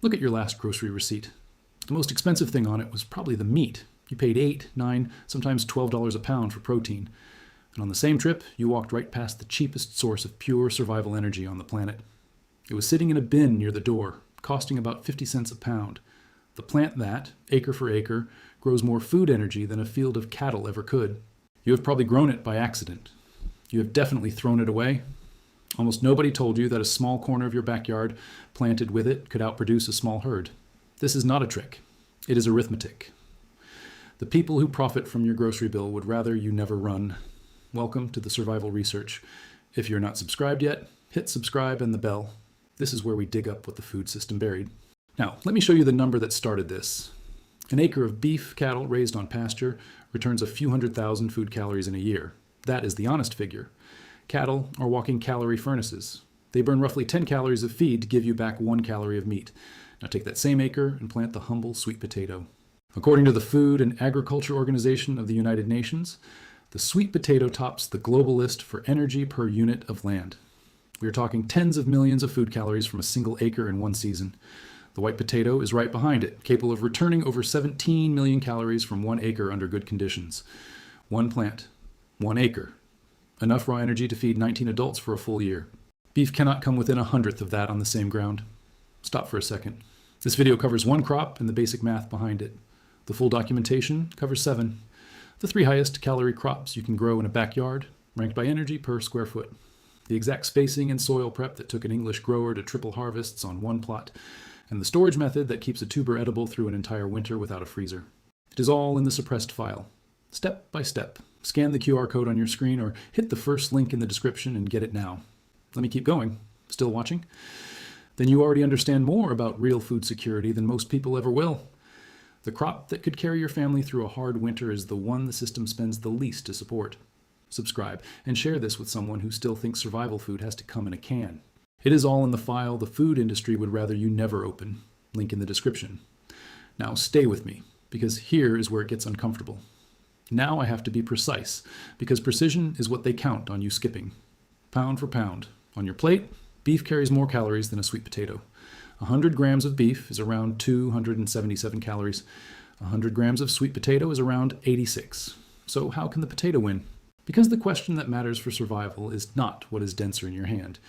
Look at your last grocery receipt. The most expensive thing on it was probably the meat. You paid $8, $9, sometimes $12 a pound for protein. And on the same trip, you walked right past the cheapest source of pure survival energy on the planet. It was sitting in a bin near the door, costing about 50 cents a pound. The plant that, acre for acre, grows more food energy than a field of cattle ever could. You have probably grown it by accident. You have definitely thrown it away. Almost nobody told you that a small corner of your backyard planted with it could outproduce a small herd. This is not a trick. It is arithmetic. The people who profit from your grocery bill would rather you never run. Welcome to the Survival Research. If you're not subscribed yet, hit subscribe and the bell. This is where we dig up what the food system buried. Now, let me show you the number that started this. An acre of beef cattle raised on pasture returns a few 100,000 food calories in a year. That is the honest figure. Cattle are walking calorie furnaces. They burn roughly 10 calories of feed to give you back 1 calorie of meat. Now take that same acre and plant the humble sweet potato. According to the Food and Agriculture Organization of the United Nations, the sweet potato tops the global list for energy per unit of land. We are talking tens of millions of food calories from a single acre in one season. The white potato is right behind it, capable of returning over 17 million calories from 1 acre under good conditions. 1 plant, 1 acre. Enough raw energy to feed 19 adults for a full year. Beef cannot come within 1/100th of that on the same ground. Stop for a second. This video covers 1 crop and the basic math behind it. The full documentation covers 7. The 3 highest calorie crops you can grow in a backyard, ranked by energy per square foot. The exact spacing and soil prep that took an English grower to triple harvests on 1 plot, and the storage method that keeps a tuber edible through an entire winter without a freezer. It is all in the suppressed file, step by step. Scan the QR code on your screen or hit the first link in the description and get it now. Let me keep going. Still watching? Then you already understand more about real food security than most people ever will. The crop that could carry your family through a hard winter is the one the system spends the least to support. Subscribe and share this with someone who still thinks survival food has to come in a can. It is all in the file the food industry would rather you never open. Link in the description. Now stay with me, because here is where it gets uncomfortable. Now I have to be precise, because precision is what they count on you skipping. Pound for pound. On your plate, beef carries more calories than a sweet potato. 100 grams of beef is around 277 calories. 100 grams of sweet potato is around 86. So how can the potato win? Because the question that matters for survival is not what is denser in your hand.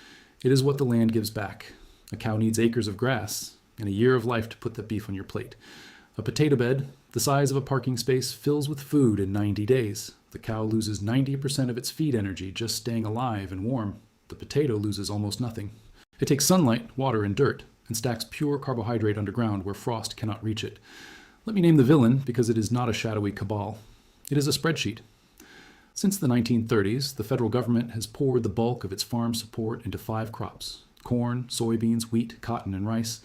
It is what the land gives back. A cow needs acres of grass and a year of life to put that beef on your plate. A potato bed, the size of a parking space, fills with food in 90 days. The cow loses 90% of its feed energy just staying alive and warm. The potato loses almost nothing. It takes sunlight, water, and dirt, and stacks pure carbohydrate underground where frost cannot reach it. Let me name the villain, because it is not a shadowy cabal. It is a spreadsheet. Since the 1930s, the federal government has poured the bulk of its farm support into 5 crops: corn, soybeans, wheat, cotton, and rice.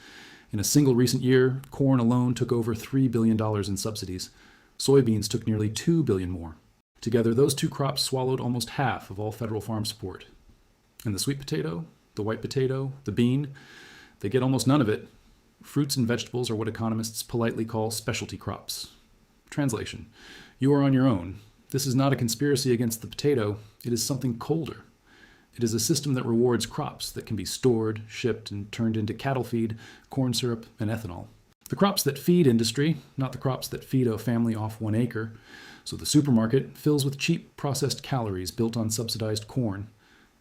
In a single recent year, corn alone took over $3 billion in subsidies. Soybeans took nearly $2 billion more. Together, those 2 crops swallowed almost half of all federal farm support. And the sweet potato, the white potato, the bean, they get almost none of it. Fruits and vegetables are what economists politely call specialty crops. Translation: you are on your own. This is not a conspiracy against the potato. It is something colder. It is a system that rewards crops that can be stored, shipped, and turned into cattle feed, corn syrup, and ethanol. The crops that feed industry, not the crops that feed a family off 1 acre. So the supermarket fills with cheap processed calories built on subsidized corn.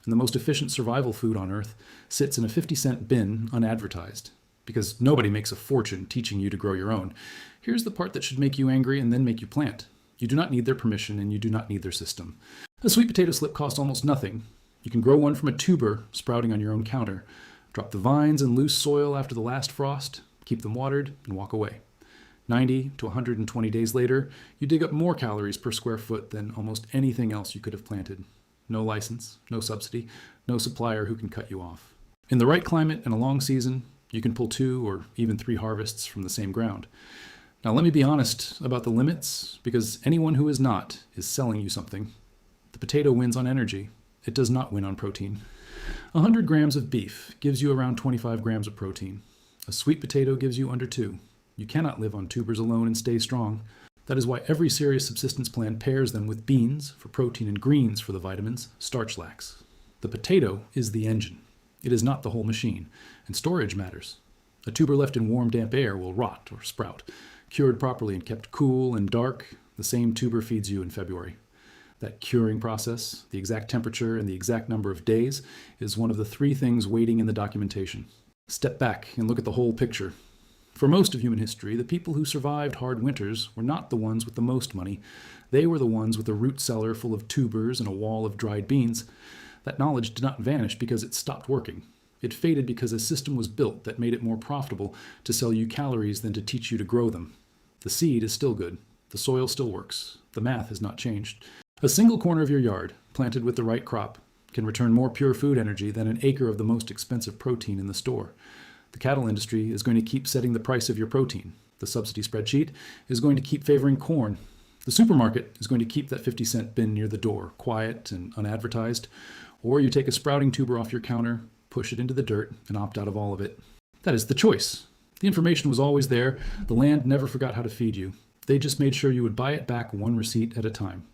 And the most efficient survival food on Earth sits in a 50-cent bin unadvertised. Because nobody makes a fortune teaching you to grow your own. Here's the part that should make you angry and then make you plant. You do not need their permission and you do not need their system. A sweet potato slip costs almost nothing. You can grow one from a tuber sprouting on your own counter. Drop the vines in loose soil after the last frost, keep them watered, and walk away. 90 to 120 days later, you dig up more calories per square foot than almost anything else you could have planted. No license, no subsidy, no supplier who can cut you off. In the right climate and a long season, you can pull 2 or even 3 harvests from the same ground. Now let me be honest about the limits, because anyone who is not is selling you something. The potato wins on energy. It does not win on protein. 100 grams of beef gives you around 25 grams of protein. A sweet potato gives you under 2. You cannot live on tubers alone and stay strong. That is why every serious subsistence plan pairs them with beans for protein and greens for the vitamins starch lacks. The potato is the engine. It is not the whole machine, and storage matters. A tuber left in warm, damp air will rot or sprout. Cured properly and kept cool and dark, the same tuber feeds you in February. That curing process, the exact temperature and the exact number of days, is one of the 3 things waiting in the documentation. Step back and look at the whole picture. For most of human history, the people who survived hard winters were not the ones with the most money. They were the ones with a root cellar full of tubers and a wall of dried beans. That knowledge did not vanish because it stopped working. It faded because a system was built that made it more profitable to sell you calories than to teach you to grow them. The seed is still good. The soil still works. The math has not changed. A single corner of your yard, planted with the right crop, can return more pure food energy than an acre of the most expensive protein in the store. The cattle industry is going to keep setting the price of your protein. The subsidy spreadsheet is going to keep favoring corn. The supermarket is going to keep that 50-cent bin near the door, quiet and unadvertised. Or you take a sprouting tuber off your counter, push it into the dirt, and opt out of all of it. That is the choice. The information was always there. The land never forgot how to feed you. They just made sure you would buy it back one receipt at a time.